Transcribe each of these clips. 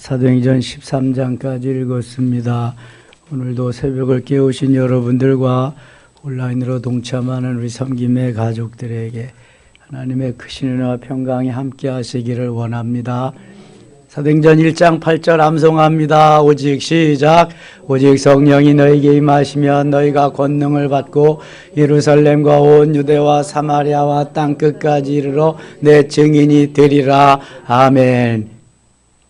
사도행전 13장까지 읽었습니다. 오늘도 새벽을 깨우신 여러분들과 온라인으로 동참하는 우리 섬김의 가족들에게 하나님의 크신 은혜와 평강이 함께 하시기를 원합니다. 사도행전 1장 8절 암송합니다. 오직 시작. 오직 성령이 너희에게 임하시면 너희가 권능을 받고 예루살렘과 온 유대와 사마리아와 땅끝까지 이르러 내 증인이 되리라. 아멘.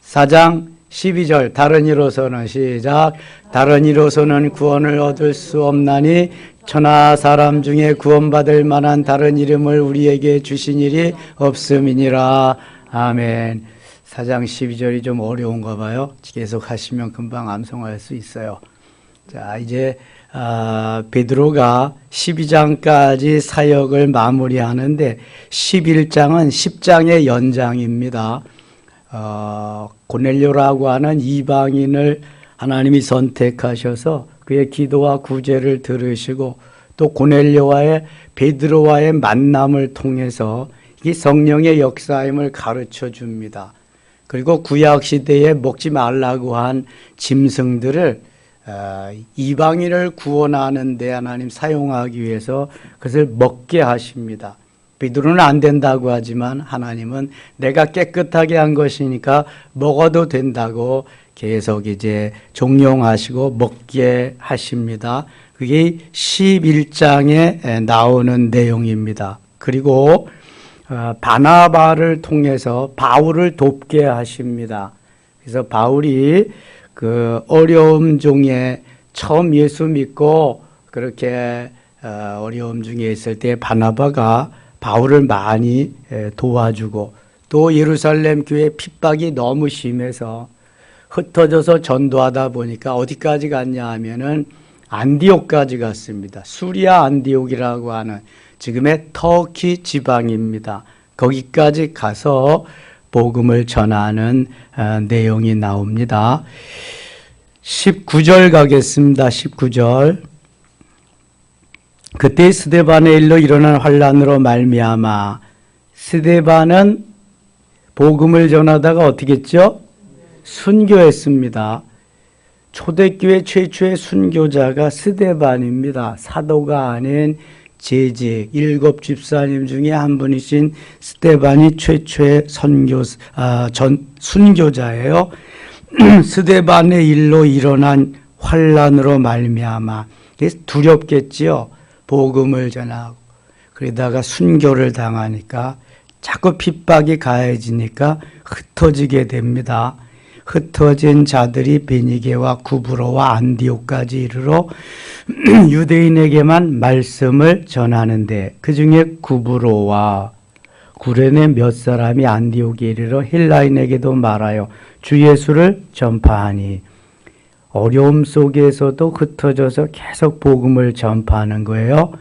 4장 12절 다른 이로서는 시작. 다른 이로서는 구원을 얻을 수 없나니 천하 사람 중에 구원받을 만한 다른 이름을 우리에게 주신 일이 없음이니라. 아멘. 4장 12절이 좀 어려운가 봐요. 계속 하시면 금방 암송할 수 있어요. 자, 이제 베드로가 12장까지 사역을 마무리하는데 11장은 10장의 연장입니다. 고넬료라고 하는 이방인을 하나님이 선택하셔서 그의 기도와 구제를 들으시고 또 고넬료와의 베드로와의 만남을 통해서 이 성령의 역사임을 가르쳐 줍니다. 그리고 구약시대에 먹지 말라고 한 짐승들을 이방인을 구원하는 데 하나님 사용하기 위해서 그것을 먹게 하십니다. 베드로는 안 된다고 하지만 하나님은 내가 깨끗하게 한 것이니까 먹어도 된다고 계속 이제 종용하시고 먹게 하십니다. 그게 11장에 나오는 내용입니다. 그리고 바나바를 통해서 바울을 돕게 하십니다. 그래서 바울이 그 어려움 중에 처음 예수 믿고 그렇게 어려움 중에 있을 때 바나바가 바울을 많이 도와주고 또 예루살렘 교회 핍박이 너무 심해서 흩어져서 전도하다 보니까 어디까지 갔냐 하면은 안디옥까지 갔습니다. 수리아 안디옥이라고 하는 지금의 터키 지방입니다. 거기까지 가서 복음을 전하는 내용이 나옵니다. 19절 가겠습니다. 19절. 그때 스데반의 일로 일어난 환란으로 말미암아 스데반은 복음을 전하다가 어떻게 했죠? 순교했습니다. 초대교회 최초의 순교자가 스데반입니다. 사도가 아닌 재직 7 집사님 중에 한 분이신 스데반이 최초의 순교자예요. 스데반의 일로 일어난 환란으로 말미암아 두렵겠지요. 복음을 전하고 그러다가 순교를 당하니까 자꾸 핍박이 가해지니까 흩어지게 됩니다. 흩어진 자들이 베니게와 구브로와 안디옥까지 이르러 유대인에게만 말씀을 전하는데 그 중에 구브로와 구레네 몇 사람이 안디옥에 이르러 헬라인에게도 말하여 주 예수를 전파하니 어려움 속에서도 흩어져서 계속 복음을 전파하는 거예요.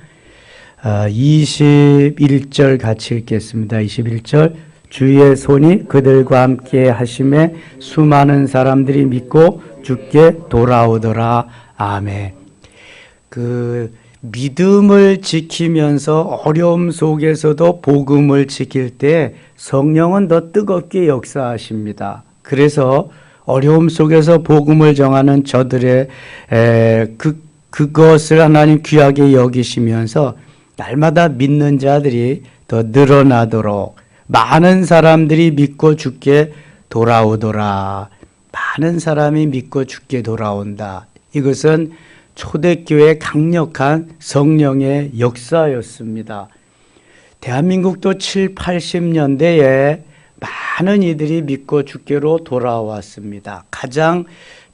21절 같이 읽겠습니다. 21절. 주의 손이 그들과 함께 하심에 수많은 사람들이 믿고 주께 돌아오더라. 아멘. 그 믿음을 지키면서 어려움 속에서도 복음을 지킬 때 성령은 더 뜨겁게 역사하십니다. 그래서 어려움 속에서 복음을 전하는 저들의 그것을 하나님 귀하게 여기시면서 날마다 믿는 자들이 더 늘어나도록 많은 사람들이 믿고 주께 돌아오더라. 많은 사람이 믿고 주께 돌아온다. 이것은 초대교회의 강력한 성령의 역사였습니다. 대한민국도 7, 80년대에 많은 이들이 믿고 주께로 돌아왔습니다. 가장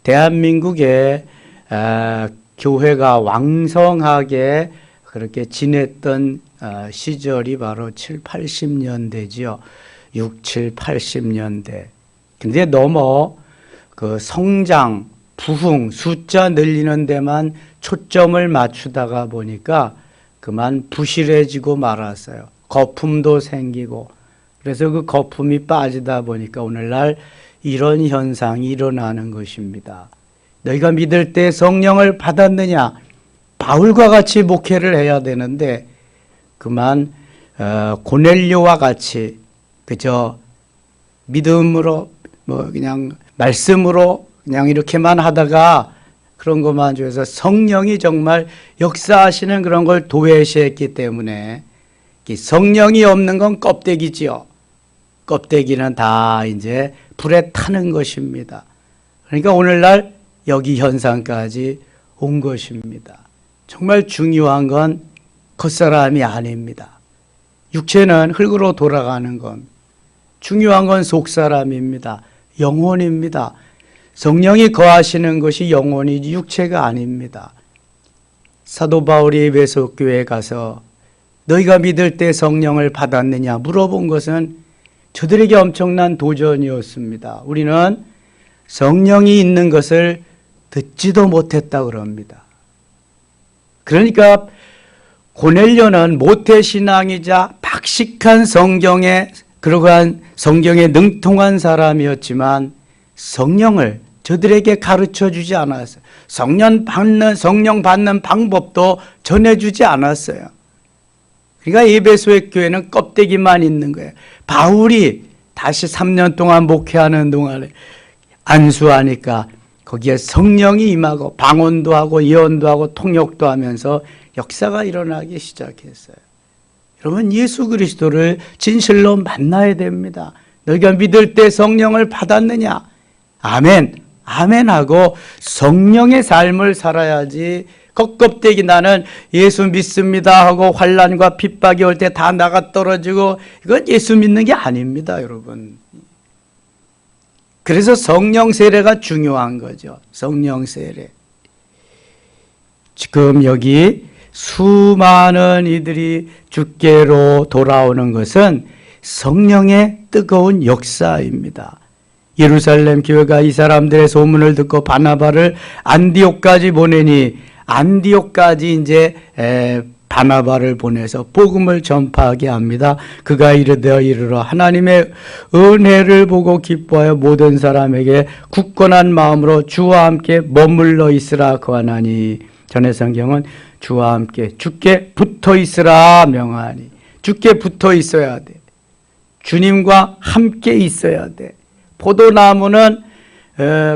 대한민국의 교회가 왕성하게 그렇게 지냈던 시절이 바로 7, 80년대지요. 6, 7, 80년대. 근데 너무 그 성장, 부흥, 숫자 늘리는 데만 초점을 맞추다가 보니까 그만 부실해지고 말았어요. 거품도 생기고. 그래서 그 거품이 빠지다 보니까 오늘날 이런 현상이 일어나는 것입니다. 너희가 믿을 때 성령을 받았느냐? 바울과 같이 목회를 해야 되는데 그만 고넬료와 같이 그저 믿음으로 그냥 말씀으로 그냥 이렇게만 하다가 그런 것만 줘서 성령이 정말 역사하시는 그런 걸 도외시했기 때문에 성령이 없는 건 껍데기지요. 껍데기는 다 이제 불에 타는 것입니다. 그러니까 오늘날 여기 현상까지 온 것입니다. 정말 중요한 건 겉사람이 아닙니다. 육체는 흙으로 돌아가는 건 중요한 건 속사람입니다. 영혼입니다. 성령이 거하시는 것이 영혼이지 육체가 아닙니다. 사도 바울이 에베소 교회에 가서 너희가 믿을 때 성령을 받았느냐 물어본 것은 저들에게 엄청난 도전이었습니다. 우리는 성령이 있는 것을 듣지도 못했다 그럽니다. 그러니까 고넬료는 모태신앙이자 박식한 그러한 성경에 능통한 사람이었지만 성령을 저들에게 가르쳐 주지 않았어요. 성령 받는 방법도 전해주지 않았어요. 그러니까 에베소의 교회는 껍데기만 있는 거예요. 바울이 다시 3년 동안 목회하는 동안에 안수하니까 거기에 성령이 임하고 방언도 하고 예언도 하고 통역도 하면서 역사가 일어나기 시작했어요. 여러분 예수 그리스도를 진실로 만나야 됩니다. 너희가 믿을 때 성령을 받았느냐? 아멘, 아멘 하고 성령의 삶을 살아야지 껍데기 나는 예수 믿습니다 하고 환난과 핍박이 올 때 다 나가 떨어지고 이건 예수 믿는 게 아닙니다, 여러분. 그래서 성령 세례가 중요한 거죠. 성령 세례. 지금 여기 수많은 이들이 주께로 돌아오는 것은 성령의 뜨거운 역사입니다. 예루살렘 교회가 이 사람들의 소문을 듣고 바나바를 안디옥까지 보내니 안디옥까지 이제 바나바를 보내서 복음을 전파하게 합니다. 그가 이르러 하나님의 은혜를 보고 기뻐하여 모든 사람에게 굳건한 마음으로 주와 함께 머물러 있으라 거하나니. 전의 성경은 주와 함께 주께 붙어 있으라 명하니. 주께 붙어 있어야 돼. 주님과 함께 있어야 돼. 포도나무는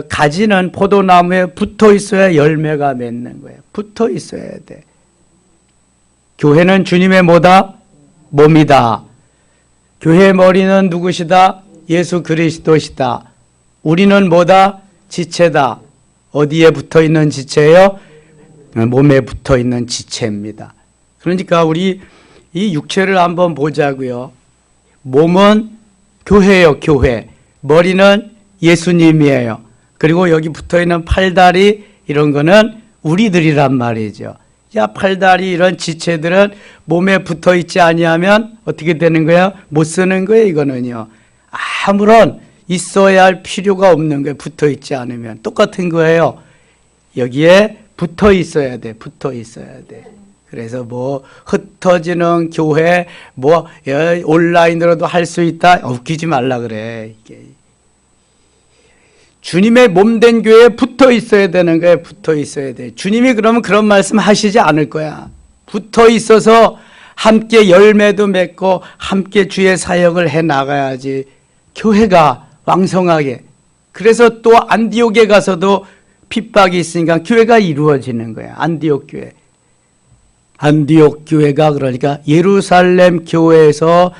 가지는 포도나무에 붙어 있어야 열매가 맺는 거예요. 붙어 있어야 돼. 교회는 주님의 뭐다? 몸이다. 교회의 머리는 누구시다? 예수 그리스도시다. 우리는 뭐다? 지체다. 어디에 붙어 있는 지체예요? 몸에 붙어 있는 지체입니다. 그러니까 우리 이 육체를 한번 보자고요. 몸은 교회예요, 교회. 머리는 예수님이에요. 그리고 여기 붙어있는 팔다리 이런 거는 우리들이란 말이죠. 야, 팔다리 이런 지체들은 몸에 붙어있지 아니하면 어떻게 되는 거예요? 못 쓰는 거예요, 이거는요. 아무런 있어야 할 필요가 없는 거예요. 붙어있지 않으면. 똑같은 거예요. 여기에 붙어 있어야 돼. 붙어 있어야 돼. 그래서 뭐 흩어지는 교회 뭐 온라인으로도 할 수 있다. 웃기지 말라 그래. 이게 주님의 몸된 교회에 붙어 있어야 되는 거예요. 붙어 있어야 돼. 주님이 그러면 그런 말씀 하시지 않을 거야. 붙어 있어서 함께 열매도 맺고 함께 주의 사역을 해 나가야지 교회가 왕성하게. 그래서 또 안디옥에 가서도 핍박이 있으니까 교회가 이루어지는 거야. 안디옥 교회. 안디옥 교회가 그러니까 예루살렘 교회에서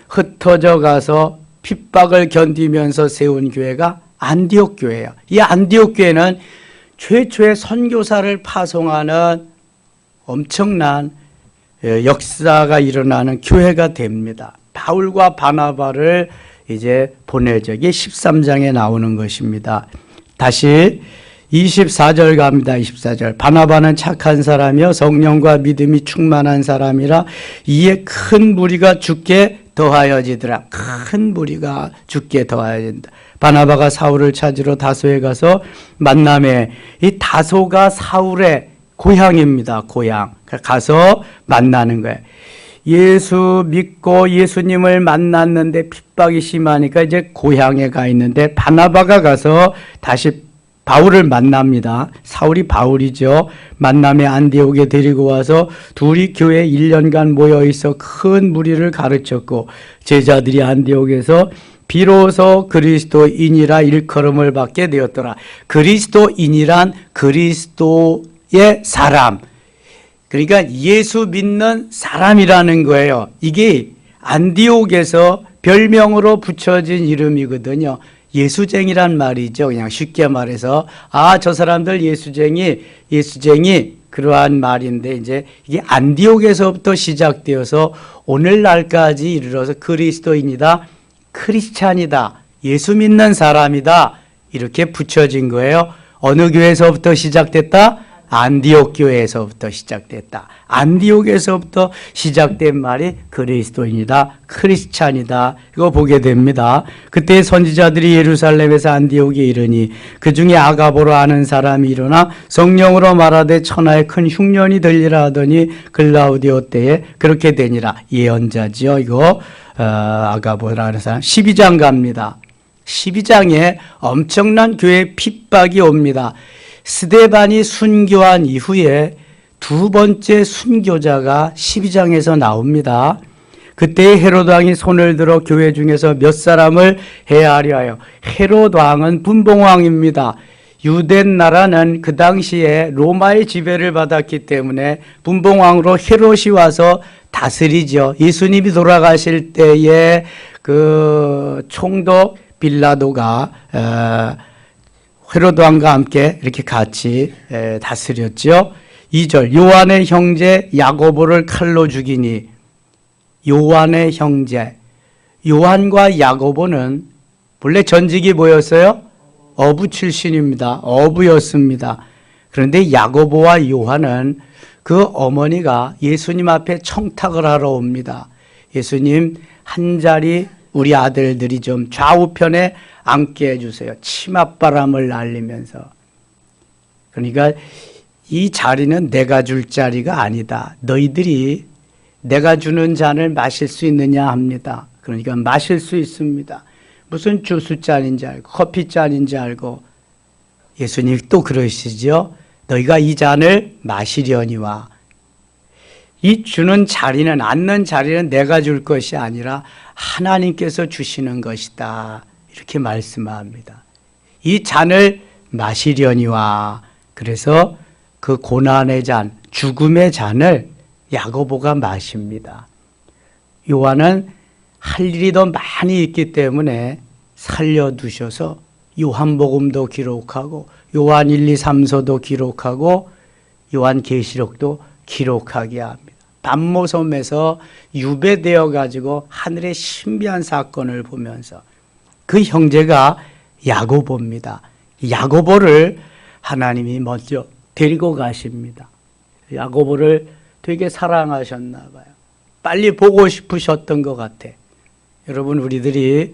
흩어져 가서 핍박을 견디면서 세운 교회가 안디옥 교회예요. 이 안디옥 교회는 최초의 선교사를 파송하는 엄청난 역사가 일어나는 교회가 됩니다. 바울과 바나바를 이제 보내죠. 이게 13장에 나오는 것입니다. 다시 24절 갑니다. 24절. 바나바는 착한 사람이요 성령과 믿음이 충만한 사람이라 이에 큰 무리가 주께 더하여지더라. 큰 무리가 주께 더하여진다. 바나바가 사울을 찾으러 다소에 가서 만남에 이 다소가 사울의 고향입니다. 고향. 가서 만나는 거예요. 예수 믿고 예수님을 만났는데 핍박이 심하니까 이제 고향에 가 있는데 바나바가 가서 다시 바울을 만납니다. 사울이 바울이죠. 만남에 안디옥에 데리고 와서 둘이 교회에 1년간 모여 있어 큰 무리를 가르쳤고 제자들이 안디옥에서 비로소 그리스도인이라 일컬음을 받게 되었더라. 그리스도인이란 그리스도의 사람, 그러니까 예수 믿는 사람이라는 거예요. 이게 안디옥에서 별명으로 붙여진 이름이거든요. 예수쟁이란 말이죠. 그냥 쉽게 말해서 저 사람들 예수쟁이 그러한 말인데, 이제 이게 안디옥에서부터 시작되어서 오늘날까지 이르러서 그리스도인이다, 크리스찬이다, 예수 믿는 사람이다, 이렇게 붙여진 거예요. 어느 교회에서부터 시작됐다? 안디옥 교회에서부터 시작됐다. 안디옥에서부터 시작된 말이 그리스도인이다, 크리스찬이다, 이거 보게 됩니다. 그때 선지자들이 예루살렘에서 안디옥에 이르니 그 중에 아가보로 아는 사람이 일어나 성령으로 말하되 천하에 큰 흉년이 들리라 하더니 글라우디오 때에 그렇게 되니라. 예언자지요. 이거 아가보라는 사람 12장 갑니다. 12장에 엄청난 교회 핍박이 옵니다. 스데반이 순교한 이후에 두 번째 순교자가 12장에서 나옵니다. 그때 헤롯 왕이 손을 들어 교회 중에서 몇 사람을 해하려 하여, 헤롯 왕은 분봉왕입니다. 유대 나라는 그 당시에 로마의 지배를 받았기 때문에 분봉왕으로 헤롯이 와서 다스리죠. 예수님이 돌아가실 때에 그 총독 빌라도가 헤롯 왕과 함께 이렇게 같이 다스렸죠. 2절, 요한의 형제 야고보를 칼로 죽이니. 요한의 형제, 요한과 야고보는 본래 전직이 뭐였어요? 어부 출신입니다. 어부였습니다. 그런데 야고보와 요한은 그 어머니가 예수님 앞에 청탁을 하러 옵니다. 예수님, 한 자리 우리 아들들이 좀 좌우편에 앉게 해주세요. 치맛바람을 날리면서. 그러니까 이 자리는 내가 줄 자리가 아니다. 너희들이 내가 주는 잔을 마실 수 있느냐 합니다. 그러니까 마실 수 있습니다. 무슨 주스잔인지 알고 커피잔인지 알고. 예수님이 또 그러시죠. 너희가 이 잔을 마시려니와. 이 주는 자리는, 앉는 자리는 내가 줄 것이 아니라 하나님께서 주시는 것이다, 이렇게 말씀합니다. 이 잔을 마시려니와. 그래서 그 고난의 잔, 죽음의 잔을 야고보가 마십니다. 요한은 할 일이 더 많이 있기 때문에 살려두셔서 요한복음도 기록하고 요한 1, 2, 3서도 기록하고 요한계시록도 기록하게 합니다. 밤모섬에서 유배되어 가지고 하늘의 신비한 사건을 보면서 그 형제가 야고보입니다. 야고보를 하나님이 먼저 데리고 가십니다. 야고보를 되게 사랑하셨나 봐요. 빨리 보고 싶으셨던 것 같아. 여러분, 우리들이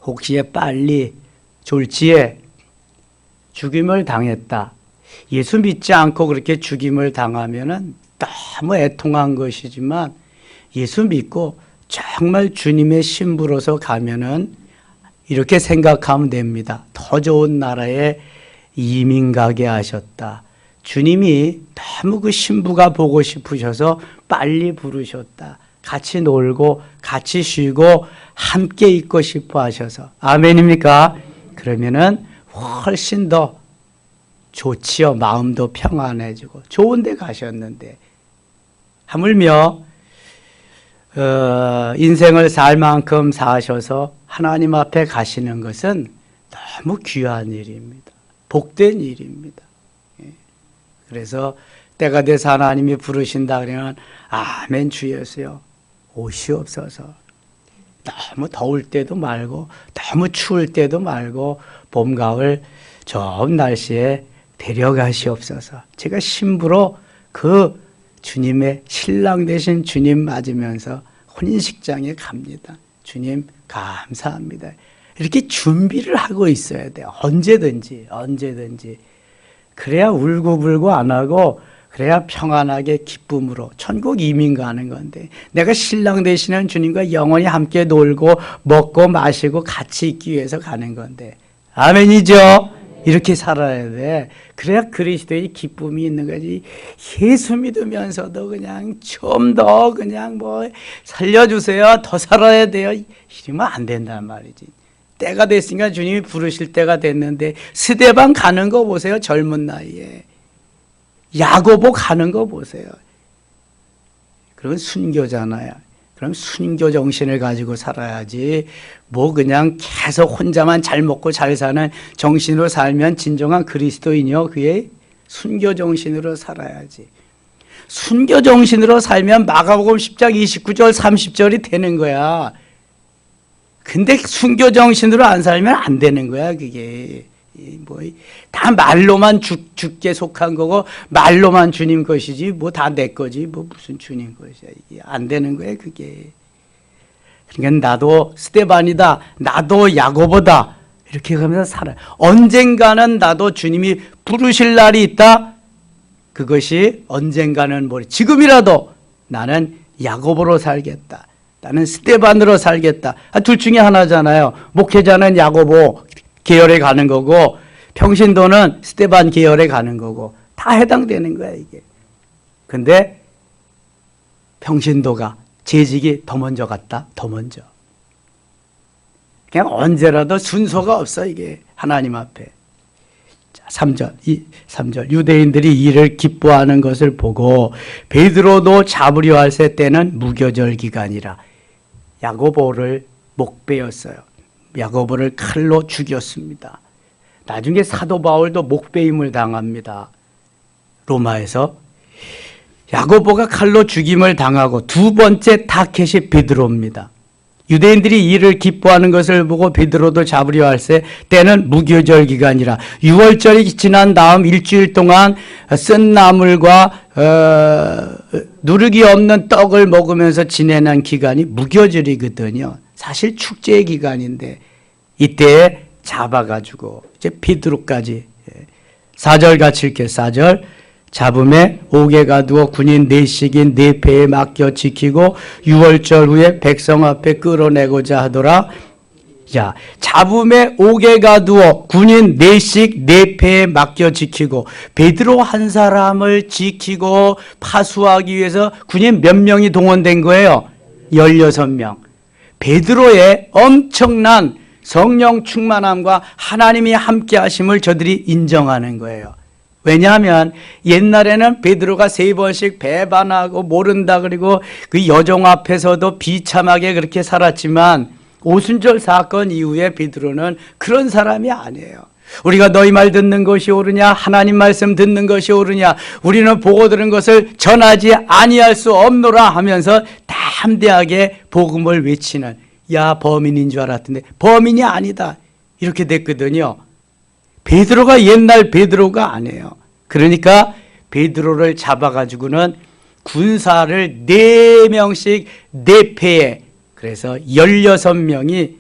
혹시 빨리 졸지에 죽임을 당했다, 예수 믿지 않고 그렇게 죽임을 당하면은 너무 애통한 것이지만, 예수 믿고 정말 주님의 신부로서 가면은 이렇게 생각하면 됩니다. 더 좋은 나라에 이민 가게 하셨다. 주님이 너무 그 신부가 보고 싶으셔서 빨리 부르셨다. 같이 놀고 같이 쉬고 함께 있고 싶어 하셔서. 아멘입니까? 그러면은 훨씬 더 좋지요. 마음도 평안해지고. 좋은 데 가셨는데 하물며 인생을 살 만큼 사셔서 하나님 앞에 가시는 것은 너무 귀한 일입니다. 복된 일입니다. 그래서 때가 돼서 하나님이 부르신다 그러면 아멘 주 예수여 오시옵소서. 너무 더울 때도 말고 너무 추울 때도 말고 봄 가을 좋은 날씨에 데려가시옵소서. 제가 신부로 그 주님의 신랑 되신 주님 맞으면서 혼인식장에 갑니다. 주님 감사합니다. 이렇게 준비를 하고 있어야 돼요. 언제든지. 그래야 울고불고 안 하고, 그래야 평안하게 기쁨으로 천국 이민 가는 건데, 내가 신랑 되시는 주님과 영원히 함께 놀고 먹고 마시고 같이 있기 위해서 가는 건데. 아멘이죠? 이렇게 살아야 돼. 그래야 그리스도의 기쁨이 있는 거지. 예수 믿으면서도 그냥 좀 더 그냥 뭐 살려주세요, 더 살아야 돼요, 이러면 안 된단 말이지. 때가 됐으니까 주님이 부르실 때가 됐는데 스데반 가는 거 보세요. 젊은 나이에. 야고보 가는 거 보세요. 그건 순교잖아요. 그럼 순교 정신을 가지고 살아야지 뭐 그냥 계속 혼자만 잘 먹고 잘 사는 정신으로 살면 진정한 그리스도인이요. 그게 순교 정신으로 살아야지. 순교 정신으로 살면 마가복음 10장 29절 30절이 되는 거야. 근데 순교 정신으로 안 살면 안 되는 거야. 그게 뭐 다 말로만 주께 속한 거고 말로만 주님 것이지 뭐 다 내 거지 뭐 무슨 주님 것이야. 이게 안 되는 거야 그게. 그러니까 나도 스데반이다, 나도 야고보다 이렇게 하면서 살아요. 언젠가는 나도 주님이 부르실 날이 있다. 그것이 언젠가는 뭐 지금이라도 나는 야고보로 살겠다, 나는 스데반으로 살겠다. 둘 중에 하나잖아요. 목회자는 야고보 계열에 가는 거고 평신도는 스데반 계열에 가는 거고 다 해당되는 거야 이게. 근데 평신도가 재직이 더 먼저 갔다. 더 먼저. 그냥 언제라도 순서가 없어 이게 하나님 앞에. 3절 유대인들이 이를 기뻐하는 것을 보고 베드로도 잡으려 할세 때는 무교절 기간이라 야고보를 목베었어요. 야고보를 칼로 죽였습니다. 나중에 사도 바울도 목베임을 당합니다. 로마에서. 야고보가 칼로 죽임을 당하고 두 번째 타켓이 베드로입니다. 유대인들이 이를 기뻐하는 것을 보고 베드로도 잡으려 할세 때는 무교절 기간이라 6월절이 지난 다음 일주일 동안 쓴 나물과 누룩이 없는 떡을 먹으면서 지내는 기간이 무교절이거든요. 사실 축제의 기간인데 이때 잡아가지고 이제 베드로까지 4절 같이 읽게 4절 잡음에 옥에 가두어 군인 넷씩인 네 배에 맡겨 지키고 6월절 후에 백성 앞에 끌어내고자 하더라. 자, 잡음에 옥에 가두어 군인 넷씩 네 배에 맡겨 지키고 베드로 한 사람을 지키고 파수하기 위해서 군인 몇 명이 동원된 거예요? 16명. 베드로의 엄청난 성령 충만함과 하나님이 함께 하심을 저들이 인정하는 거예요. 왜냐하면 옛날에는 베드로가 3번씩 배반하고 모른다 그리고 그 여종 앞에서도 비참하게 그렇게 살았지만 오순절 사건 이후에 베드로는 그런 사람이 아니에요. 우리가 너희 말 듣는 것이 옳으냐, 하나님 말씀 듣는 것이 옳으냐, 우리는 보고 들은 것을 전하지 아니할 수 없노라 하면서 담대하게 복음을 외치는, 야 범인인 줄 알았던데 범인이 아니다 이렇게 됐거든요. 베드로가 옛날 베드로가 아니에요. 그러니까 베드로를 잡아가지고는 군사를 4명씩 4패에, 그래서 16명이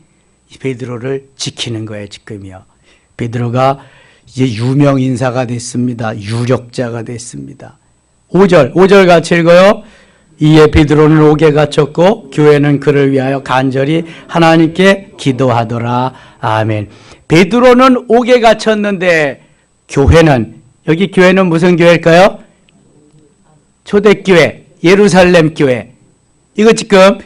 베드로를 지키는 거예요 지금이요. 베드로가 이제 유명 인사가 됐습니다. 유력자가 됐습니다. 5절 같이 읽어요. 이에 베드로는 옥에 갇혔고 교회는 그를 위하여 간절히 하나님께 기도하더라. 아멘. 베드로는 옥에 갇혔는데 교회는, 여기 교회는 무슨 교회일까요? 초대교회, 예루살렘 교회. 이거 지금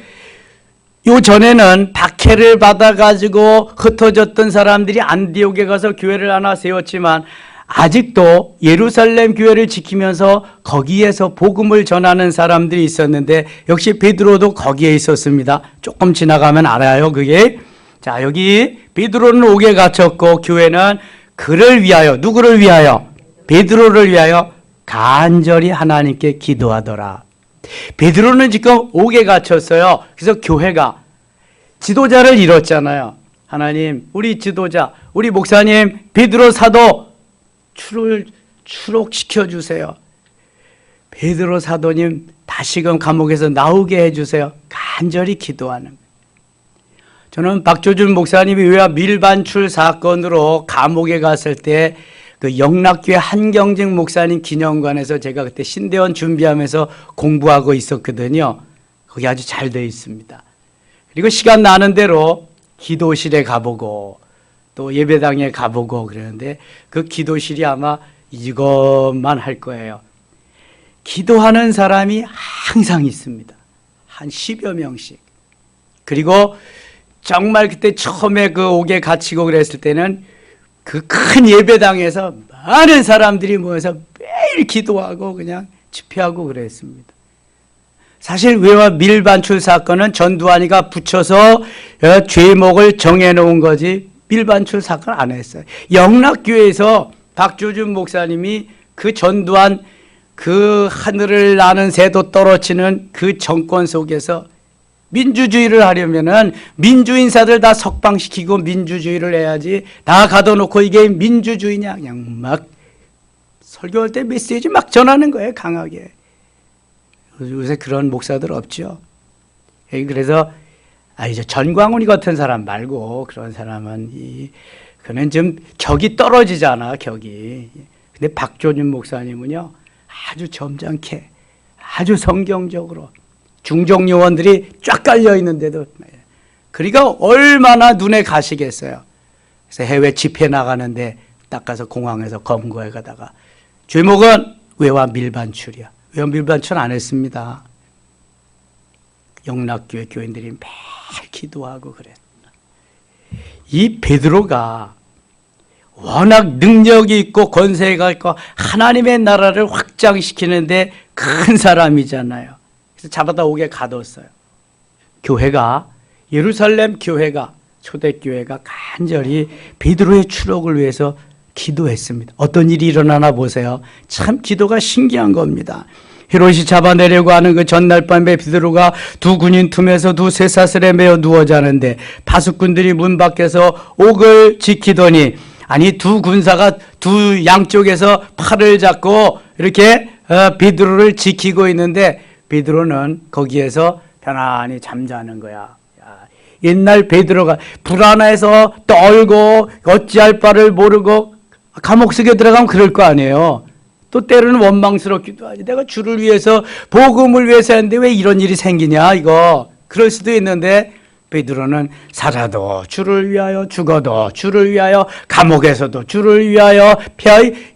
요 전에는 박해를 받아가지고 흩어졌던 사람들이 안디옥에 가서 교회를 하나 세웠지만 아직도 예루살렘 교회를 지키면서 거기에서 복음을 전하는 사람들이 있었는데 역시 베드로도 거기에 있었습니다. 조금 지나가면 알아요 그게. 자, 여기 베드로는 옥에 갇혔고 교회는 그를 위하여, 누구를 위하여? 베드로를 위하여 간절히 하나님께 기도하더라. 베드로는 지금 옥에 갇혔어요. 그래서 교회가 지도자를 잃었잖아요. 하나님, 우리 지도자, 우리 목사님 베드로 사도 추록시켜 주세요. 베드로 사도님 다시금 감옥에서 나오게 해주세요. 간절히 기도하는 거예요. 저는 박조준 목사님이 왜 밀반출 사건으로 감옥에 갔을 때 그 영락교회 한경직 목사님 기념관에서 제가 그때 신대원 준비하면서 공부하고 있었거든요. 거기 아주 잘 되어 있습니다. 그리고 시간 나는 대로 기도실에 가보고 또 예배당에 가보고 그러는데 그 기도실이 아마 이것만 할 거예요. 기도하는 사람이 항상 있습니다. 한 10여 명씩. 그리고 정말 그때 처음에 그 옥에 갇히고 그랬을 때는 그 큰 예배당에서 많은 사람들이 모여서 매일 기도하고 그냥 집회하고 그랬습니다. 사실 외화 밀반출 사건은 전두환이가 붙여서 죄목을 정해놓은 거지 밀반출 사건 안 했어요. 영락교회에서 박조준 목사님이 그 전두환 그 하늘을 나는 새도 떨어지는 그 정권 속에서 민주주의를 하려면은 민주인사들 다 석방시키고 민주주의를 해야지 다 가둬놓고 이게 민주주의냐 그냥 막 설교할 때 메시지 막 전하는 거예요. 강하게. 요새 그런 목사들 없죠. 그래서 이제 전광훈이 같은 사람 말고 그런 사람은 그는 좀 격이 떨어지잖아. 격이. 근데 박조준 목사님은요 아주 점잖게 아주 성경적으로 중종 요원들이 쫙 깔려 있는데도 그러니까 얼마나 눈에 가시겠어요. 그래서 해외 집회 나가는데 딱 가서 공항에서 검거해 가다가 죄목은 외화 밀반출이야. 외화 밀반출 안 했습니다. 영락교회 교인들이 매일 기도하고 그랬다. 이 베드로가 워낙 능력이 있고 권세가 있고 하나님의 나라를 확장시키는데 큰 사람이잖아요. 그래서 잡아다 옥에 가뒀어요. 교회가 예루살렘 교회가 초대교회가 간절히 베드로의 추록을 위해서 기도했습니다. 어떤 일이 일어나나 보세요. 참 기도가 신기한 겁니다. 헤롯이 잡아내려고 하는 그 전날 밤에 베드로가 두 군인 틈에서 두 쇠사슬에 매어 누워 자는데 파수꾼들이 문 밖에서 옥을 지키더니 아니 두 군사가 두 양쪽에서 팔을 잡고 이렇게 베드로를 지키고 있는데 베드로는 거기에서 편안히 잠자는 거야. 옛날 베드로가 불안해서 떨고 어찌할 바를 모르고 감옥 속에 들어가면 그럴 거 아니에요. 또 때로는 원망스럽기도 하지. 내가 주를 위해서 복음을 위해서 했는데 왜 이런 일이 생기냐 이거. 그럴 수도 있는데 베드로는 살아도 주를 위하여 죽어도 주를 위하여 감옥에서도 주를 위하여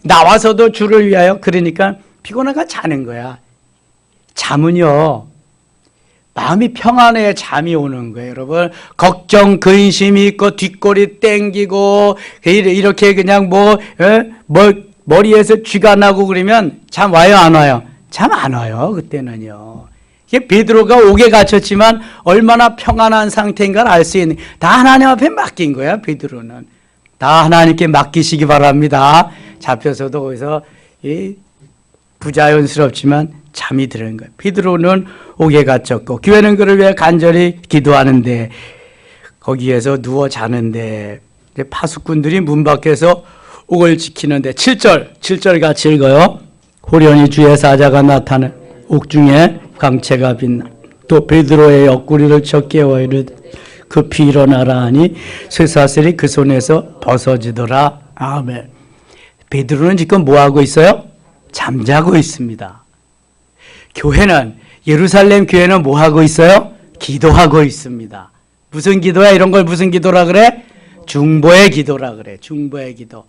나와서도 주를 위하여 그러니까 피곤해가 자는 거야. 잠은요 마음이 평안해야 잠이 오는 거예요. 여러분 걱정 근심이 있고 뒷골이 땡기고 이렇게 그냥 머리에서 쥐가 나고 그러면 잠 와요 안 와요? 잠 안 와요 그때는요. 이게 베드로가 옥에 갇혔지만 얼마나 평안한 상태인가를 알 수 있는 다 하나님 앞에 맡긴 거야. 베드로는 다 하나님께 맡기시기 바랍니다. 잡혀서도 거기서 부자연스럽지만 잠이 드는 거예요. 베드로는 옥에 갇혔고 교회는 그를 위해 간절히 기도하는데 거기에서 누워 자는데 파수꾼들이 문 밖에서 옥을 지키는데 7절 같이 읽어요. 호련히 주의 사자가 나타나 옥중에 광채가 빛나 또 베드로의 옆구리를 쳐 깨워 이르되 급히 일어나라 하니 쇠사슬이 그 손에서 벗어지더라. 아멘. 베드로는 지금 뭐하고 있어요? 잠자고 있습니다. 교회는 예루살렘 교회는 뭐하고 있어요? 기도하고 있습니다. 무슨 기도야? 이런 걸 무슨 기도라 그래? 중보의 기도라 그래. 중보의 기도.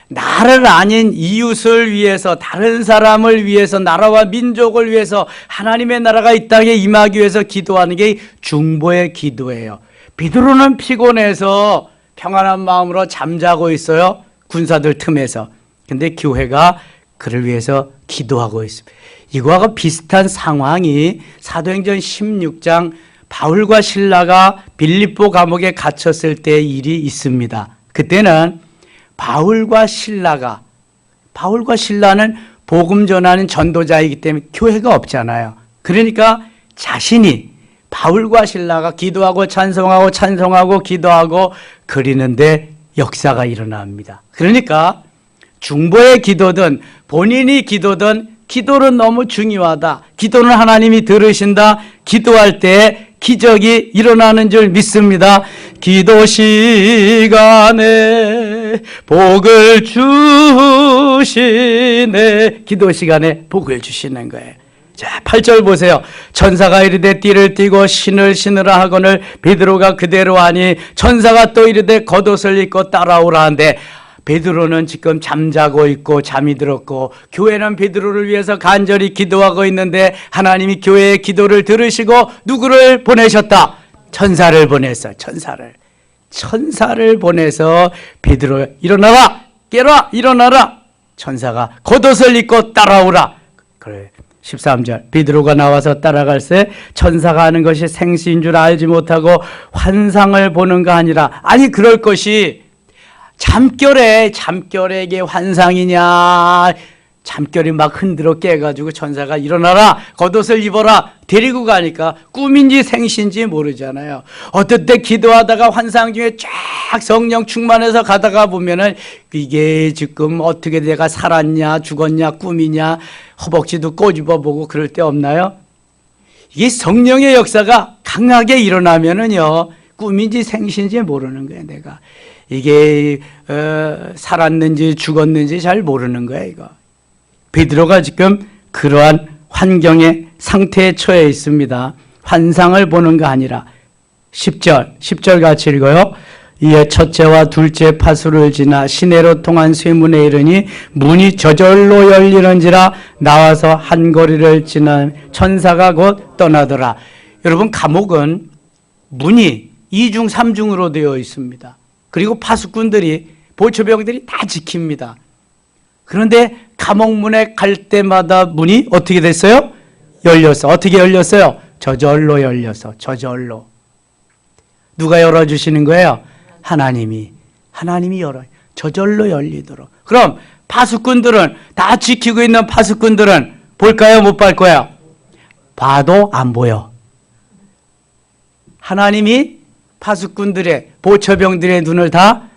나를 아닌 이웃을 위해서 다른 사람을 위해서 나라와 민족을 위해서 하나님의 나라가 이 땅에 임하기 위해서 기도하는 게 중보의 기도예요. 베드로는 피곤해서 평안한 마음으로 잠자고 있어요. 군사들 틈에서. 근데 교회가 그를 위해서 기도하고 있습니다. 이거하고 비슷한 상황이 사도행전 16장 바울과 실라가 빌립보 감옥에 갇혔을 때의 일이 있습니다. 그때는 바울과 신라는 복음 전하는 전도자이기 때문에 교회가 없잖아요. 그러니까 자신이 바울과 신라가 기도하고 찬송하고 기도하고 그리는데 역사가 일어납니다. 그러니까 중보의 기도든 본인이 기도든 기도는 너무 중요하다. 기도는 하나님이 들으신다. 기도할 때 기적이 일어나는 줄 믿습니다. 기도 시간에 복을 주시네. 기도 시간에 복을 주시는 거예요. 자, 8절 보세요. 천사가 이르되 띠를 띠고 신을 신으라 하거늘 베드로가 그대로 하니 천사가 또 이르되 겉옷을 입고 따라오라 한데 베드로는 지금 잠자고 있고 잠이 들었고 교회는 베드로를 위해서 간절히 기도하고 있는데 하나님이 교회의 기도를 들으시고 누구를 보내셨다? 천사를 보내서 천사를 보내서 베드로 일어나라, 깨라, 일어나라. 천사가 겉옷을 입고 따라오라. 그래. 13절 베드로가 나와서 따라갈새 천사가 하는 것이 생시인 줄 알지 못하고 환상을 보는가 아니라, 아니 그럴 것이 잠결에 이게 환상이냐. 잠결이 막 흔들어 깨가지고 천사가 일어나라, 겉옷을 입어라 데리고 가니까 꿈인지 생시인지 모르잖아요. 어떨 때 기도하다가 환상 중에 쫙 성령 충만해서 가다가 보면은 이게 지금 어떻게 내가 살았냐 죽었냐 꿈이냐 허벅지도 꼬집어보고 그럴 때 없나요? 이게 성령의 역사가 강하게 일어나면은요 꿈인지 생시인지 모르는 거예요. 내가 이게 살았는지 죽었는지 잘 모르는 거예요. 이거 베드로가 지금 그러한 환경의 상태에 처해 있습니다. 환상을 보는 거 아니라 10절 같이 읽어요. 이에 첫째와 둘째 파수를 지나 시내로 통한 쇠문에 이르니 문이 저절로 열리는지라 나와서 한 거리를 지나 천사가 곧 떠나더라. 여러분 감옥은 문이 2중 3중으로 되어 있습니다. 그리고 파수꾼들이 보초병들이 다 지킵니다. 그런데 감옥문에 갈 때마다 문이 어떻게 됐어요? 열렸어. 어떻게 열렸어요? 저절로 열려서. 저절로. 누가 열어주시는 거예요? 하나님이 열어요. 저절로 열리도록. 그럼 파수꾼들은, 다 지키고 있는 파수꾼들은 볼까요? 못 볼 거예요? 봐도 안 보여. 하나님이 파수꾼들의, 보초병들의 눈을 다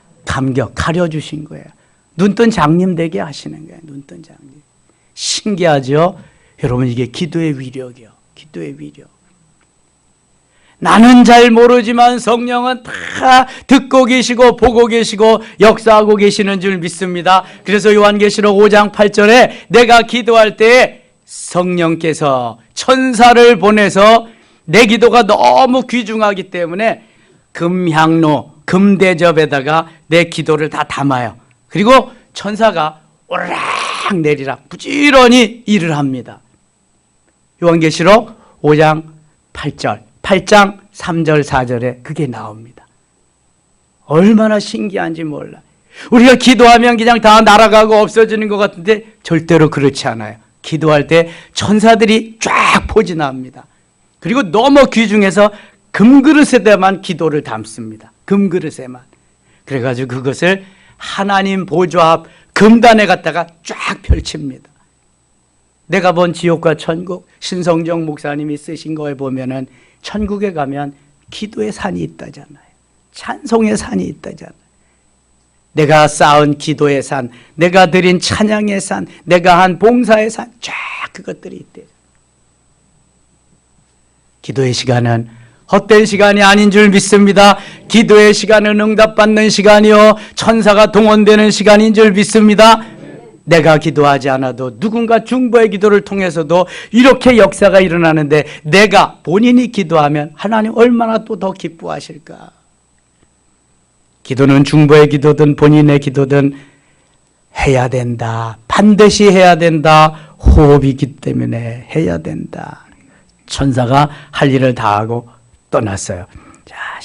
가려주신 거예요. 눈뜬 장님 되게 하시는 거예요. 눈뜬 장님. 신기하죠? 여러분 이게 기도의 위력이요. 기도의 위력. 나는 잘 모르지만 성령은 다 듣고 계시고 보고 계시고 역사하고 계시는 줄 믿습니다. 그래서 요한계시록 5장 8절에 내가 기도할 때 성령께서 천사를 보내서 내 기도가 너무 귀중하기 때문에 금향로, 금대접에다가 내 기도를 다 담아요. 그리고 천사가 오르락 내리락 부지런히 일을 합니다. 요한계시록 5장 8절, 8장 3절 4절에 그게 나옵니다. 얼마나 신기한지 몰라. 우리가 기도하면 그냥 다 날아가고 없어지는 것 같은데 절대로 그렇지 않아요. 기도할 때 천사들이 쫙 포진합니다. 그리고 너무 귀중해서 금그릇에다만 기도를 담습니다. 금그릇에만. 그래가지고 그것을 하나님 보좌 앞 금단에 갖다가 쫙 펼칩니다. 내가 본 지옥과 천국, 신성정 목사님이 쓰신 거에 보면은 천국에 가면 기도의 산이 있다잖아요. 찬송의 산이 있다잖아요. 내가 쌓은 기도의 산, 내가 드린 찬양의 산, 내가 한 봉사의 산, 쫙 그것들이 있대요. 기도의 시간은 헛된 시간이 아닌 줄 믿습니다. 기도의 시간은 응답받는 시간이요 천사가 동원되는 시간인 줄 믿습니다. 내가 기도하지 않아도 누군가 중보의 기도를 통해서도 이렇게 역사가 일어나는데 내가 본인이 기도하면 하나님 얼마나 또 더 기뻐하실까. 기도는 중보의 기도든 본인의 기도든 해야 된다. 반드시 해야 된다. 호흡이기 때문에 해야 된다. 천사가 할 일을 다 하고 떠났어요. 자,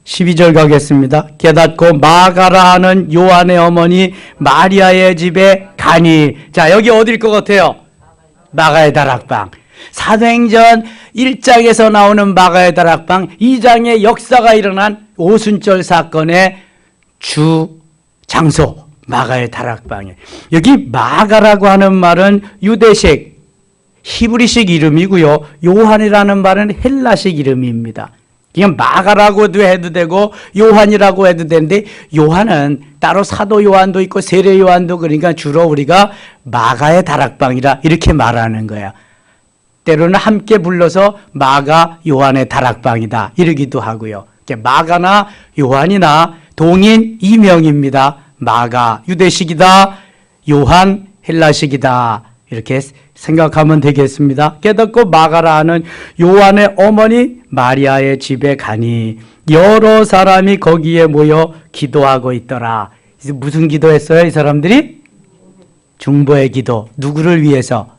12절 가겠습니다. 깨닫고 마가라 하는 요한의 어머니 마리아의 집에 가니. 자, 여기 어딜 것 같아요? 마가의 다락방. 사도행전 1장에서 나오는 마가의 다락방, 2장의 역사가 일어난 오순절 사건의 주 장소 마가의 다락방에. 여기 마가라고 하는 말은 유대식 히브리식 이름이고요. 요한이라는 말은 헬라식 이름입니다. 그냥 마가라고도 해도 되고 요한이라고 해도 되는데 요한은 따로 사도 요한도 있고 세례 요한도, 그러니까 주로 우리가 마가의 다락방이라 이렇게 말하는 거야. 때로는 함께 불러서 마가 요한의 다락방이다 이러기도 하고요. 마가나 요한이나 동인 이명입니다. 마가 유대식이다, 요한 헬라식이다 이렇게 생각하면 되겠습니다. 깨닫고 마가라 하는 요한의 어머니 마리아의 집에 가니 여러 사람이 거기에 모여 기도하고 있더라. 무슨 기도했어요 이 사람들이? 중보의 기도. 누구를 위해서?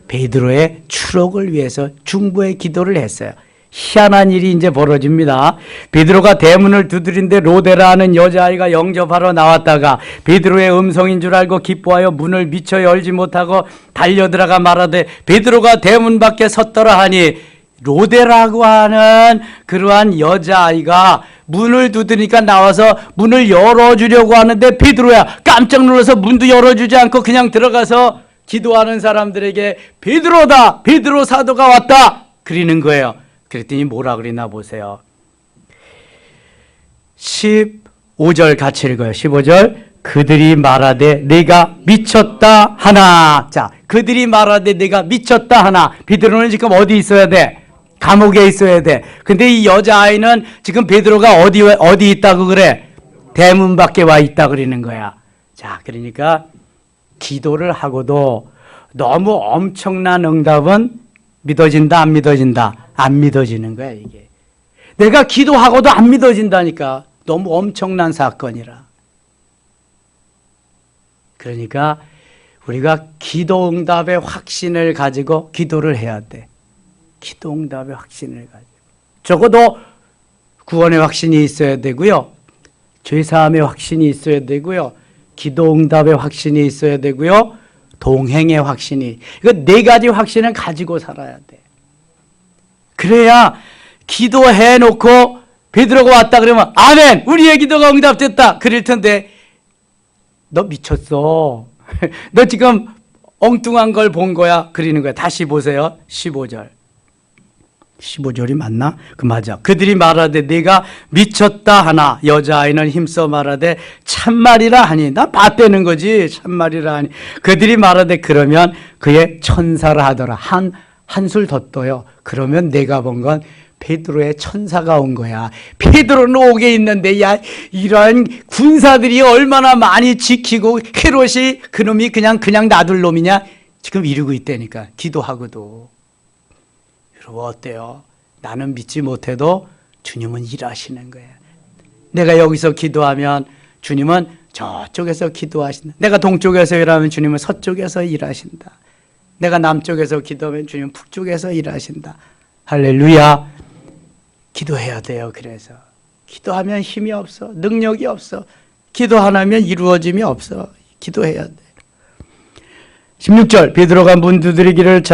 베드로의 추록을 위해서 중보의 기도를 했어요. 희한한 일이 이제 벌어집니다. 베드로가 대문을 두드린데 로데라는 여자아이가 영접하러 나왔다가 베드로의 음성인 줄 알고 기뻐하여 문을 미처 열지 못하고 달려들어가 말하되 베드로가 대문 밖에 섰더라 하니, 로데라고 하는 그러한 여자아이가 문을 두드리니까 나와서 문을 열어주려고 하는데 베드로야 깜짝 놀라서 문도 열어주지 않고 그냥 들어가서 기도하는 사람들에게 베드로다, 베드로 사도가 왔다 그러는 거예요. 그랬더니 뭐라 그러나 보세요. 15절 같이 읽어요. 15절. 그들이 말하되 내가 미쳤다 하나. 자, 그들이 말하되 내가 미쳤다 하나. 베드로는 지금 어디 있어야 돼? 감옥에 있어야 돼. 근데 이 여자아이는 지금 베드로가 어디 있다고 그래? 대문 밖에 와 있다 그러는 거야. 자, 그러니까 기도를 하고도 너무 엄청난 응답은 믿어진다, 안 믿어진다? 안 믿어지는 거야, 이게. 내가 기도하고도 안 믿어진다니까. 너무 엄청난 사건이라. 그러니까 우리가 기도 응답의 확신을 가지고 기도를 해야 돼. 기도 응답의 확신을 가지고. 적어도 구원의 확신이 있어야 되고요. 죄사함의 확신이 있어야 되고요. 기도 응답의 확신이 있어야 되고요. 동행의 확신이. 이거 네 가지 확신을 가지고 살아야 돼. 그래야 기도해 놓고 베드로가 왔다 그러면 아멘! 우리의 기도가 응답됐다! 그럴 텐데 너 미쳤어. 너 지금 엉뚱한 걸 본 거야. 그러는 거야. 다시 보세요. 15절. 15절이 맞나? 맞아. 그들이 말하되 네가 미쳤다 하나. 여자아이는 힘써 말하되 참말이라 하니. 나 봤다는 거지. 참말이라 하니. 그들이 말하되 그러면 그의 천사라 하더라. 한술 더 떠요. 그러면 내가 본 건 베드로의 천사가 온 거야. 베드로는 옥에 있는데 야 이런 군사들이 얼마나 많이 지키고 헤롯이 그놈이 그냥 놔둘 놈이냐? 지금 이러고 있다니까. 기도하고도. 여러분 어때요? 나는 믿지 못해도 주님은 일하시는 거야. 내가 여기서 기도하면 주님은 저쪽에서 기도하신다. 내가 동쪽에서 일하면 주님은 서쪽에서 일하신다. 내가 남쪽에서 기도하면 주님은 북쪽에서 일하신다. 할렐루야. 기도해야 돼요. 그래서 기도하면 힘이 없어. 능력이 없어. 기도 안 하면 이루어짐이 없어. 기도해야 돼. 16절. 베드로가 문 두드리기를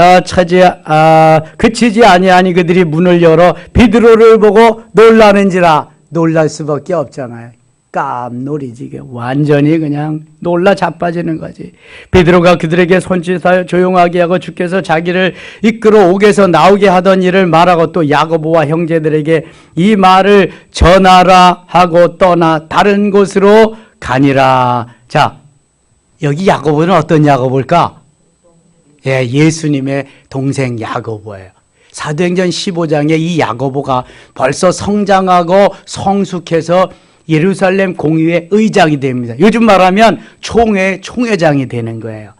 그치지 아니하니 그들이 문을 열어 베드로를 보고 놀라는지라. 놀랄 수밖에 없잖아요. 깜놀이지. 완전히 그냥 놀라 자빠지는 거지. 베드로가 그들에게 손짓하여 조용하게 하고 주께서 자기를 이끌어 옥에서 나오게 하던 일을 말하고 또 야고보와 형제들에게 이 말을 전하라 하고 떠나 다른 곳으로 가니라. 자, 여기 야고보는 어떤 야고보일까? 예, 예수님의 동생 야고보예요. 사도행전 15장에 이 야고보가 벌써 성장하고 성숙해서 예루살렘 공의회 의장이 됩니다. 요즘 말하면 총회장이 되는 거예요.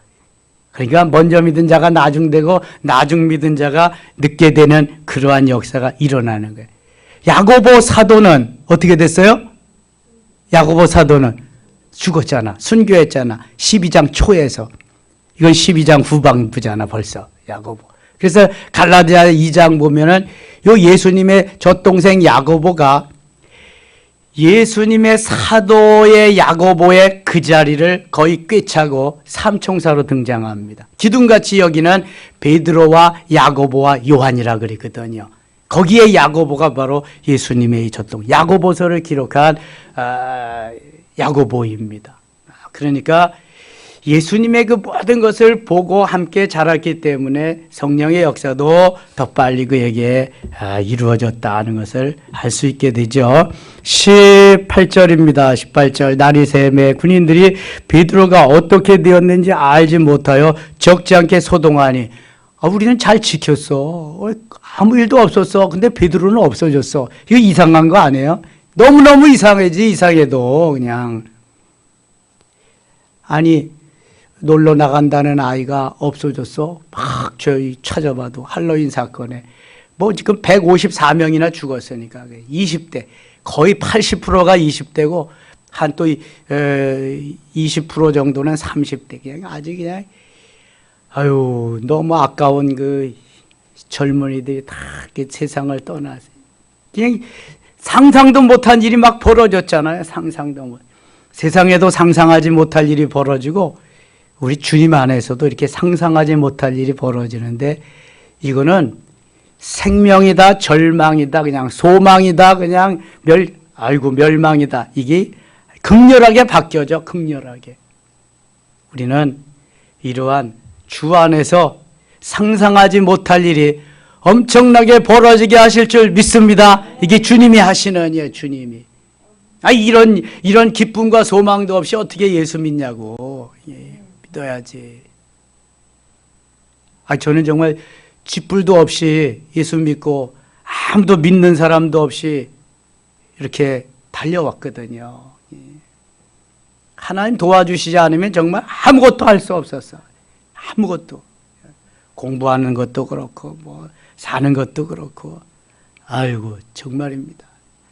그러니까 먼저 믿은 자가 나중 되고 나중 믿은 자가 늦게 되는 그러한 역사가 일어나는 거예요. 야고보 사도는 어떻게 됐어요? 야고보 사도는 죽었잖아. 순교했잖아. 12장 초에서. 이건 12장 후반부잖아 벌써 야고보. 그래서 갈라디아 2장 보면은 요 예수님의 젖동생 야고보가 예수님의 사도의 야고보의 그 자리를 거의 꿰차고 삼총사로 등장합니다. 기둥같이 여기는 베드로와 야고보와 요한이라 그러거든요. 거기에 야고보가 바로 예수님의 젖동 야고보서를 기록한 야고보입니다. 그러니까 예수님의 그 모든 것을 보고 함께 자랐기 때문에 성령의 역사도 더 빨리 그에게 이루어졌다는 것을 알 수 있게 되죠. 18절입니다. 18절. 날이 새매 군인들이 베드로가 어떻게 되었는지 알지 못하여 적지 않게 소동하니 우리는 잘 지켰어. 아무 일도 없었어. 근데 베드로는 없어졌어. 이거 이상한 거 아니에요? 너무너무 이상하지. 이상해도 그냥. 아니 놀러 나간다는 아이가 없어졌어. 막 저희 찾아봐도 할로윈 사건에 뭐 지금 154명이나 죽었으니까 20대 거의 80%가 20대고 한 또 20% 정도는 30대 그냥 아주 그냥 아유, 너무 아까운 그 젊은이들이 다 이렇게 세상을 떠나서 그냥 상상도 못한 일이 막 벌어졌잖아요. 상상도 못. 세상에도 상상하지 못할 일이 벌어지고 우리 주님 안에서도 이렇게 상상하지 못할 일이 벌어지는데 이거는 생명이다, 절망이다, 그냥 소망이다, 그냥 멸망이다. 이게 극렬하게 바뀌어져, 극렬하게. 우리는 이러한 주 안에서 상상하지 못할 일이 엄청나게 벌어지게 하실 줄 믿습니다. 이게 주님이 하시는 일이에요, 주님이. 이런 기쁨과 소망도 없이 어떻게 예수 믿냐고. 예, 믿어야지. 저는 정말 쥐뿔도 없이 예수 믿고 아무도 믿는 사람도 없이 이렇게 달려왔거든요. 예. 하나님 도와주시지 않으면 정말 아무것도 할 수 없었어. 아무것도. 공부하는 것도 그렇고 뭐 사는 것도 그렇고. 아이고 정말입니다.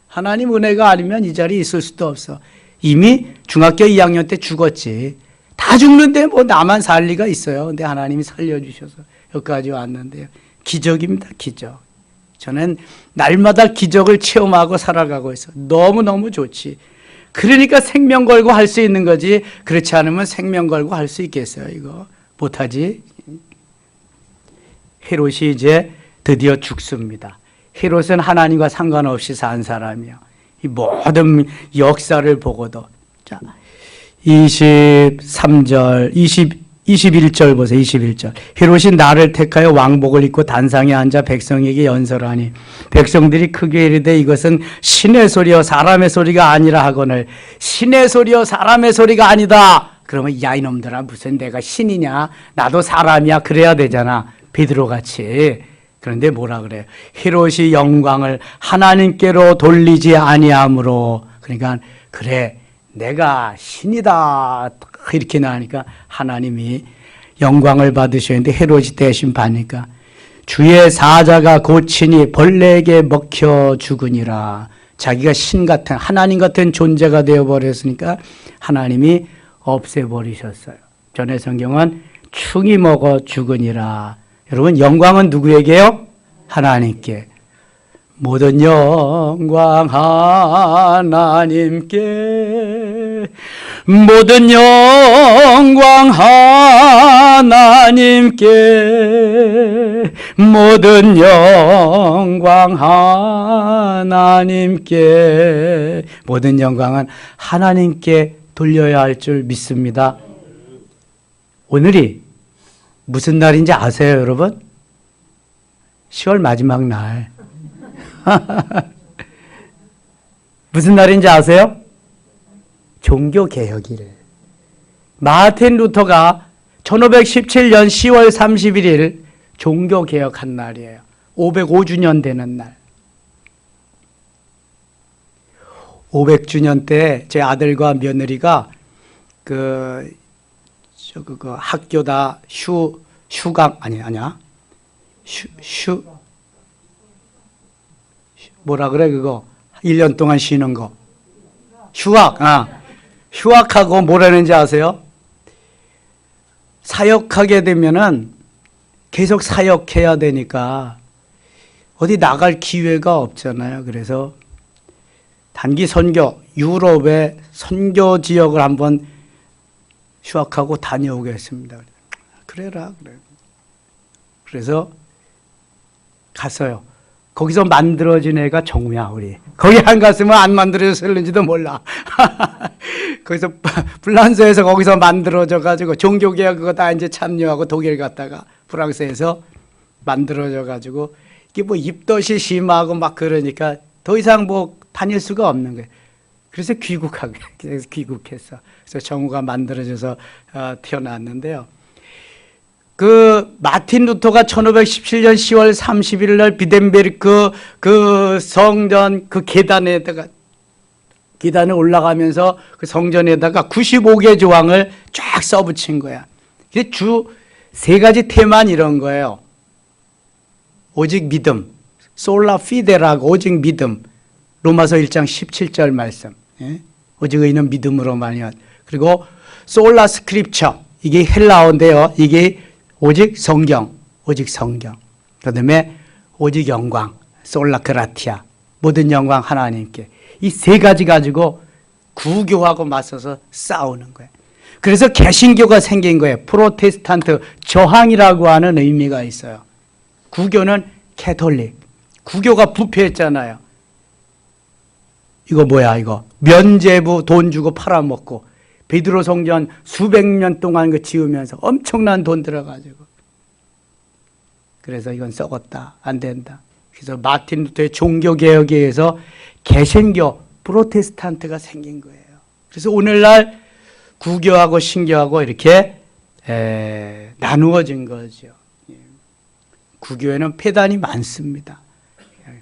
하나님 은혜가 아니면 이 자리에 있을 수도 없어. 이미 중학교 2학년 때 죽었지. 다 죽는데 뭐 나만 살 리가 있어요. 근데 하나님이 살려주셔서 여기까지 왔는데요. 기적입니다. 기적. 저는 날마다 기적을 체험하고 살아가고 있어. 너무너무 좋지. 그러니까 생명 걸고 할 수 있는 거지. 그렇지 않으면 생명 걸고 할 수 있겠어요. 이거 못하지. 헤롯이 이제 드디어 죽습니다. 헤롯은 하나님과 상관없이 산 사람이요. 이 모든 역사를 보고도. 자, 23절, 21절 보세요. 21절. 헤롯이 나를 택하여 왕복을 입고 단상에 앉아 백성에게 연설하니 백성들이 크게 이르되 이것은 신의 소리여 사람의 소리가 아니라 하거늘 신의 소리여 사람의 소리가 아니다. 그러면 야 이놈들아 무슨 내가 신이냐 나도 사람이야 그래야 되잖아. 베드로같이. 그런데 뭐라 그래요? 헤롯이 영광을 하나님께로 돌리지 아니하므로. 그러니까 그래 내가 신이다 이렇게 나니까 하나님이 영광을 받으셨는데 헤롯이 대신 받으니까 주의 사자가 고치니 벌레에게 먹혀 죽으니라. 자기가 신 같은 하나님 같은 존재가 되어버렸으니까 하나님이 없애버리셨어요. 전에 성경은 충이 먹어 죽으니라. 여러분 영광은 누구에게요? 하나님께. 모든 영광 하나님께 모든 영광 하나님께 모든 영광 하나님께 모든 영광은 하나님께 돌려야 할 줄 믿습니다. 오늘이 무슨 날인지 아세요, 여러분? 10월 마지막 날. 무슨 날인지 아세요? 종교개혁일. 마틴 루터가 1517년 10월 31일 종교개혁한 날이에요. 505주년 되는 날. 500주년 때 제 아들과 며느리가 학교다 휴강 뭐라 그래 그거 1년 동안 쉬는 거 휴학하고 뭐라는지 아세요? 사역하게 되면은 계속 사역해야 되니까 어디 나갈 기회가 없잖아요. 그래서 단기 선교 유럽의 선교 지역을 한번 휴학하고 다녀오겠습니다. 그래라 그래. 그래서 갔어요. 거기서 만들어진 애가 정우야 우리. 거기 안 갔으면 안 만들어졌을는지도 몰라. 거기서 불란서에서 거기서 만들어져 가지고 종교개혁 그거 다 이제 참여하고 독일 갔다가 프랑스에서 만들어져 가지고 이게 뭐 입덧이 심하고 막 그러니까 더 이상 뭐 다닐 수가 없는 거예요. 그래서 귀국했어. 그래서 정우가 만들어져서 태어났는데요. 그 마틴 루터가 1517년 10월 31일 날 비덴베르크 그 성전 그 계단에 올라가면서 그 성전에다가 95개 조항을 쫙 써붙인 거야. 이게 주 세 가지 테마는 이런 거예요. 오직 믿음, 솔라 피데라고 오직 믿음. 로마서 1장 17절 말씀. 예? 오직 의인은 믿음으로만이야. 그리고 솔라 스크립처 이게 헬라어인데요. 이게 오직 성경, 오직 성경. 그 다음에 오직 영광, 솔라크라티아. 모든 영광 하나님께. 이 세 가지 가지고 구교하고 맞서서 싸우는 거예요. 그래서 개신교가 생긴 거예요. 프로테스탄트 저항이라고 하는 의미가 있어요. 구교는 캐톨릭. 구교가 부패했잖아요. 이거 뭐야 이거. 면죄부 돈 주고 팔아먹고 베드로 성전 수백 년 동안 그 지으면서 엄청난 돈 들어가지고. 그래서 이건 썩었다. 안 된다. 그래서 마틴 루터의 종교개혁에 의해서 개신교 프로테스탄트가 생긴 거예요. 그래서 오늘날 구교하고 신교하고 이렇게 나누어진 거죠. 구교에는 폐단이 많습니다.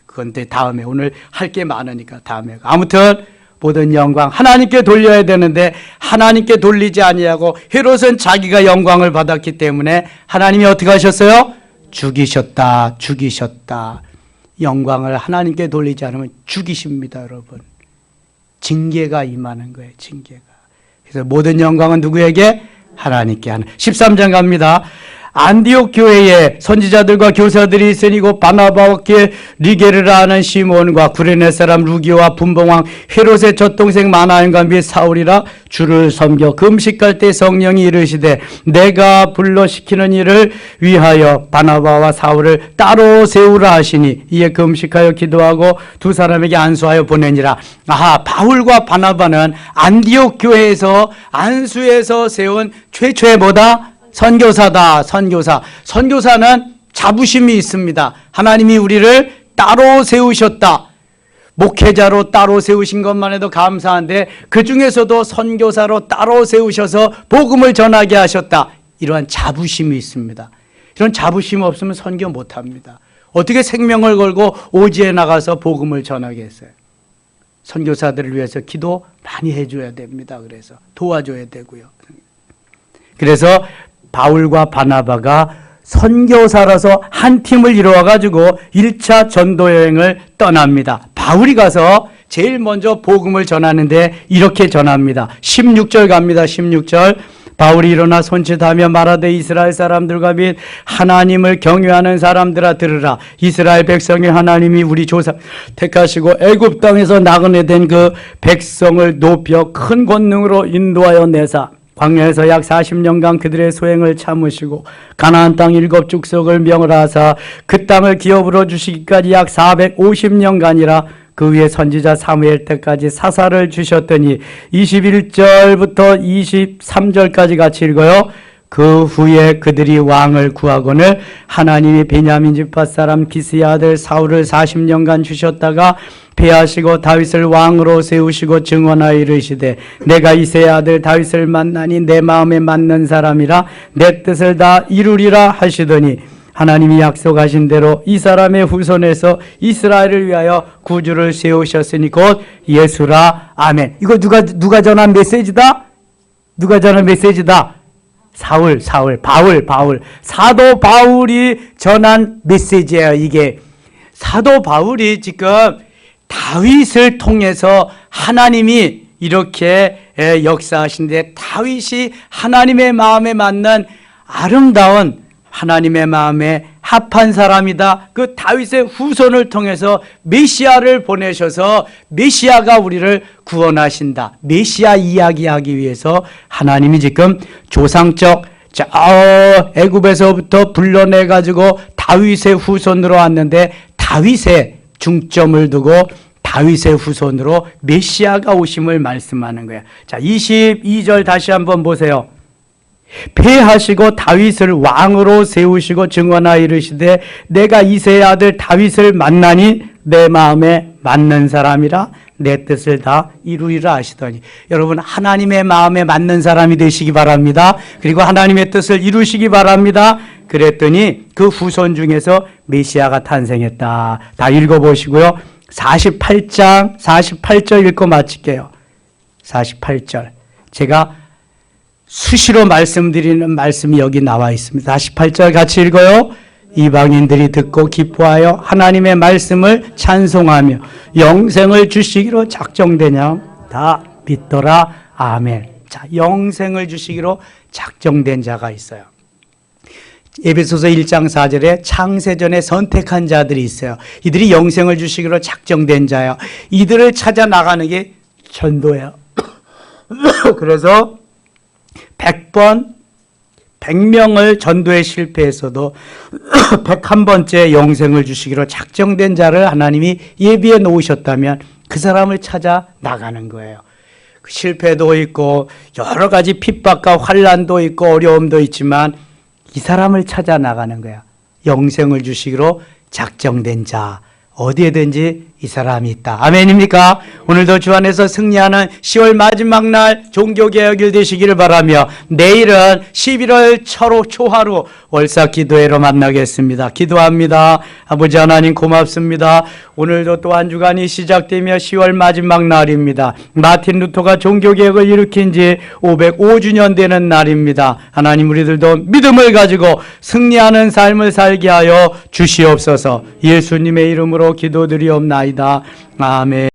그런데 다음에 오늘 할 게 많으니까 다음에. 아무튼 모든 영광 하나님께 돌려야 되는데 하나님께 돌리지 아니하고 헤롯은 자기가 영광을 받았기 때문에 하나님이 어떻게 하셨어요? 죽이셨다. 죽이셨다. 영광을 하나님께 돌리지 않으면 죽이십니다, 여러분. 징계가 임하는 거예요, 징계가. 그래서 모든 영광은 누구에게? 하나님께 하는. 13장 갑니다. 안디옥 교회에 선지자들과 교사들이 있으니 곧 바나바와 리게르라 하는 시몬과 구레네 사람 루기오와 분봉왕 헤롯의 젖동생 마나엘과 및 사울이라 주를 섬겨 금식할 때 성령이 이르시되 내가 불러 시키는 일을 위하여 바나바와 사울을 따로 세우라 하시니 이에 금식하여 기도하고 두 사람에게 안수하여 보내니라. 아하, 바울과 바나바는 안디옥 교회에서 안수에서 세운 최초의 뭐다? 선교사다. 선교사. 선교사는 자부심이 있습니다. 하나님이 우리를 따로 세우셨다. 목회자로 따로 세우신 것만 해도 감사한데 그 중에서도 선교사로 따로 세우셔서 복음을 전하게 하셨다. 이러한 자부심이 있습니다. 이런 자부심 없으면 선교 못합니다. 어떻게 생명을 걸고 오지에 나가서 복음을 전하겠어요? 선교사들을 위해서 기도 많이 해줘야 됩니다. 그래서 도와줘야 되고요. 그래서 바울과 바나바가 선교사라서 한 팀을 이루어가지고 1차 전도 여행을 떠납니다. 바울이 가서 제일 먼저 복음을 전하는데 이렇게 전합니다. 16절 갑니다. 16절. 바울이 일어나 손짓하며 말하되 이스라엘 사람들과 및 하나님을 경외하는 사람들아 들으라. 이스라엘 백성의 하나님이 우리 조상 택하시고 애굽 땅에서 나그네 된 그 백성을 높여 큰 권능으로 인도하여 내사 광야에서 약 40년간 그들의 소행을 참으시고 가나안 땅 7족속을 명을하사 그 땅을 기업으로 주시기까지 약 450년간이라 그 위에 선지자 사무엘 때까지 사사를 주셨더니 21절부터 23절까지 같이 읽어요. 그 후에 그들이 왕을 구하거늘 하나님이 베냐민 지파 사람 기스의 아들 사울을 40년간 주셨다가 패하시고 다윗을 왕으로 세우시고 증언하여 이르시되 내가 이새의 아들 다윗을 만나니 내 마음에 맞는 사람이라 내 뜻을 다 이루리라 하시더니 하나님이 약속하신 대로 이 사람의 후손에서 이스라엘을 위하여 구주를 세우셨으니 곧 예수라. 아멘. 이거 누가 전한 메시지다? 누가 전한 메시지다? 바울. 사도 바울이 전한 메시지예요. 이게 사도 바울이 지금 다윗을 통해서 하나님이 이렇게 역사하신데 다윗이 하나님의 마음에 맞는 아름다운 하나님의 마음에 합한 사람이다. 그 다윗의 후손을 통해서 메시아를 보내셔서 메시아가 우리를 구원하신다. 메시아 이야기하기 위해서 하나님이 지금 조상적 애굽에서부터 불러내 가지고 다윗의 후손으로 왔는데 다윗의 중점을 두고 다윗의 후손으로 메시아가 오심을 말씀하는 거예요. 자, 22절 다시 한번 보세요. 패하시고 다윗을 왕으로 세우시고 증언하여 이르시되 내가 이새의 아들 다윗을 만나니 내 마음에 맞는 사람이라 내 뜻을 다 이루리라 하시더니 여러분 하나님의 마음에 맞는 사람이 되시기 바랍니다. 그리고 하나님의 뜻을 이루시기 바랍니다. 그랬더니 그 후손 중에서 메시아가 탄생했다. 다 읽어보시고요. 48절 읽고 마칠게요. 48절. 제가 수시로 말씀드리는 말씀이 여기 나와 있습니다. 48절 같이 읽어요. 이방인들이 듣고 기뻐하여 하나님의 말씀을 찬송하며 영생을 주시기로 작정되냐 다 믿더라. 아멘. 자, 영생을 주시기로 작정된 자가 있어요. 에베소서 1장 4절에 창세전에 선택한 자들이 있어요. 이들이 영생을 주시기로 작정된 자예요. 이들을 찾아 나가는 게 전도예요. 그래서 100번 100명을 전도에 실패해서도 101번째 영생을 주시기로 작정된 자를 하나님이 예비해 놓으셨다면 그 사람을 찾아 나가는 거예요. 실패도 있고 여러 가지 핍박과 환난도 있고 어려움도 있지만 이 사람을 찾아 나가는 거야. 영생을 주시기로 작정된 자, 어디에든지 이 사람이 있다. 아멘입니까? 오늘도 주 안에서 승리하는 10월 마지막 날 종교개혁일 되시기를 바라며 내일은 11월 초하루 월삭 기도회로 만나겠습니다. 기도합니다. 아버지 하나님 고맙습니다. 오늘도 또 한 주간이 시작되며 10월 마지막 날입니다. 마틴 루터가 종교개혁을 일으킨 지 505주년 되는 날입니다. 하나님 우리들도 믿음을 가지고 승리하는 삶을 살게 하여 주시옵소서. 예수님의 이름으로 기도드리옵나이다. 아멘.